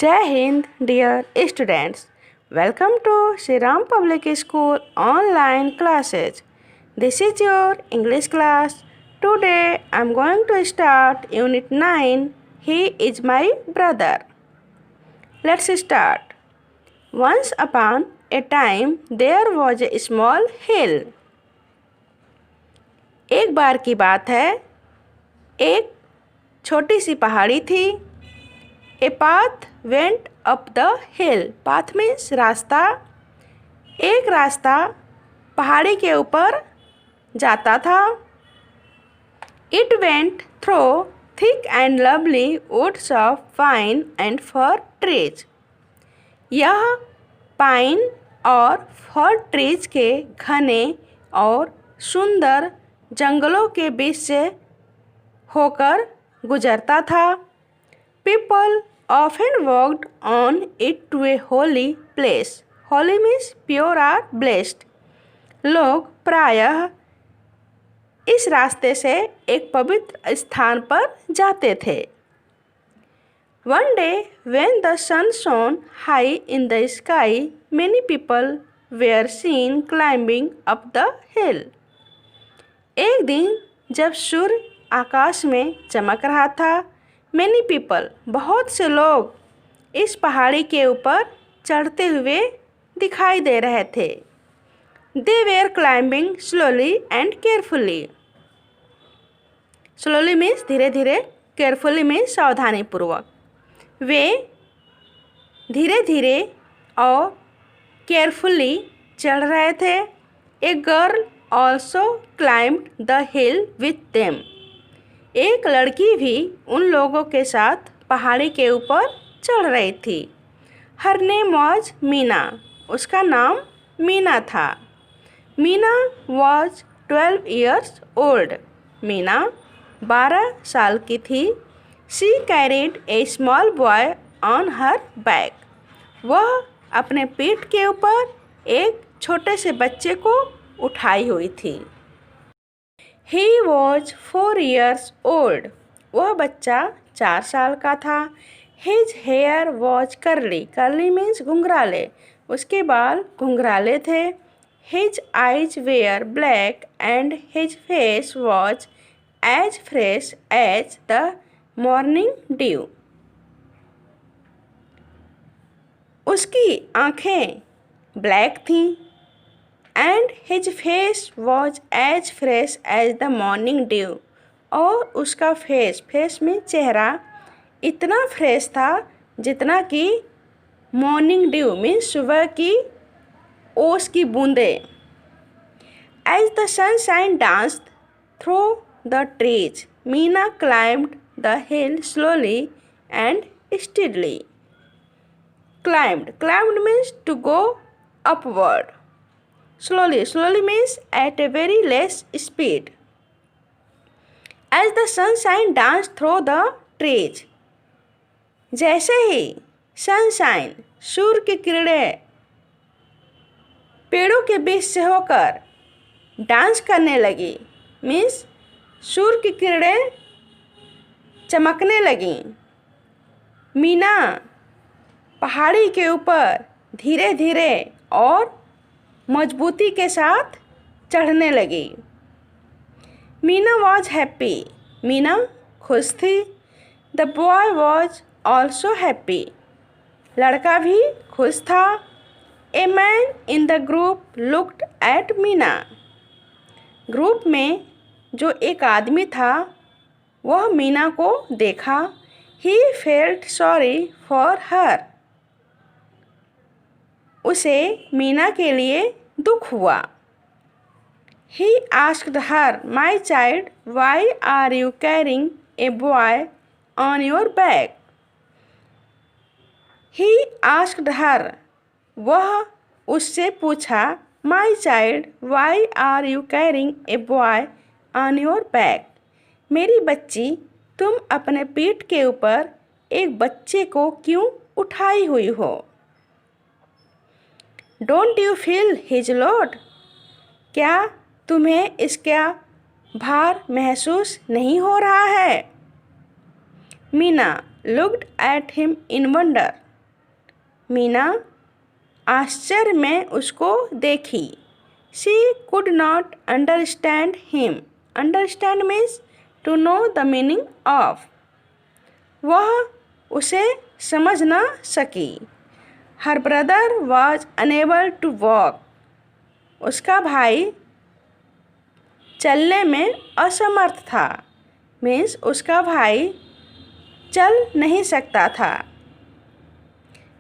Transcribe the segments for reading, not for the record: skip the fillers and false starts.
Jai Hind, dear students. Welcome to Shri Ram Public School online classes. This is your English class. Today I am going to start Unit 9. He is my brother. Let's start. Once upon a time there was a small hill. एक बार की बात है, एक छोटी सी पहाड़ी थी. A path went up the hill. Path means रास्ता. एक रास्ता पहाड़ी के ऊपर जाता था. It went through thick and lovely woods of pine and fir trees. यह पाइन और फर ट्रीज के घने और सुंदर जंगलों के बीच से होकर गुजरता था. People often walked on it to a holy place. Holy means pure or blessed. लोग प्रायः इस रास्ते से एक पवित्र स्थान पर जाते थे. One day when the sun shone high in the sky, many people were seen climbing up the hill. एक दिन जब सूर्य आकाश में चमक रहा था, many people, बहुत से लोग इस पहाड़ी के ऊपर चढ़ते हुए दिखाई दे रहे थे. They were climbing slowly and carefully. Slowly means धीरे धीरे, carefully means सावधानी पूर्वक. वे धीरे धीरे और carefully चढ़ रहे थे. A girl also climbed the hill with them. एक लड़की भी उन लोगों के साथ पहाड़ी के ऊपर चढ़ रही थी. Her name was Meena. उसका नाम मीना था. Meena was 12 years old. Meena 12 साल की थी. She carried a small boy on her back. वह अपने पीठ के ऊपर एक छोटे से बच्चे को उठाई हुई थी. He was 4 years old. वह बच्चा 4 साल का था. His hair was curly. Curly means घुंघराले. उसके बाल घुंघराले थे. His eyes were black and his face was as fresh as the morning dew. उसकी आँखें ब्लैक थीं. And his face was as fresh as the morning dew. और उसका face में चेहरा इतना फ्रेश था जितना कि मॉर्निंग ड्यू मीन्स सुबह की ओस की बूंदें. As the sunshine danced through the trees, Meena climbed the hill slowly and steadily. Climbed means to go upward. Slowly means at a very less speed. As the sunshine danced through the trees. जैसे ही sunshine सूर्य की किरणें पेड़ों के बीच से होकर dance करने लगी, means सूर्य की किरणें चमकने लगी. मीना पहाड़ी के ऊपर धीरे धीरे और मजबूती के साथ चढ़ने लगी. Meena was happy. मीना खुश थी. The boy was also happy. लड़का भी खुश था. A man in the group looked at Meena. Group में जो एक आदमी था वह मीना को देखा. He felt sorry for her. उसे मीना के लिए दुख हुआ. He asked her, "My child, why are you carrying a boy on your back?" He asked her. वह उससे पूछा. My child, why are you carrying a boy on your back? मेरी बच्ची, तुम अपने पीठ के ऊपर एक बच्चे को क्यों उठाई हुई हो? Don't you feel his load? क्या तुम्हें इसका भार महसूस नहीं हो रहा है? Meena looked at him in wonder. Meena आश्चर्य में उसको देखी। She could not understand him. Understand means to know the meaning of. वह उसे समझ न सकी। Her brother was unable to walk. उसका भाई चलने में असमर्थ था। मीन्स उसका भाई चल नहीं सकता था।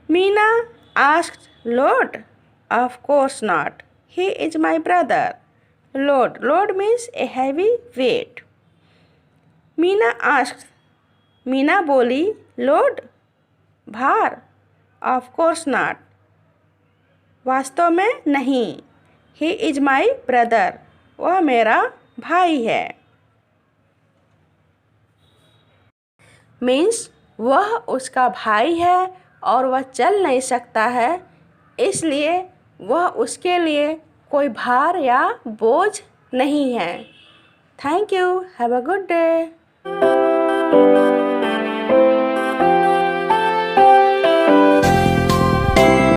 Meena asked, Lord? Of course not. He is my brother. Load means a heavy weight. Meena asked, Meena बोली, Load? भार? Of course not. वास्तव में नहीं। He is my brother. वह मेरा भाई है। मीन्स वह उसका भाई है और वह चल नहीं सकता है, इसलिए वह उसके लिए कोई भार या बोझ नहीं है। Thank you. Have a good day.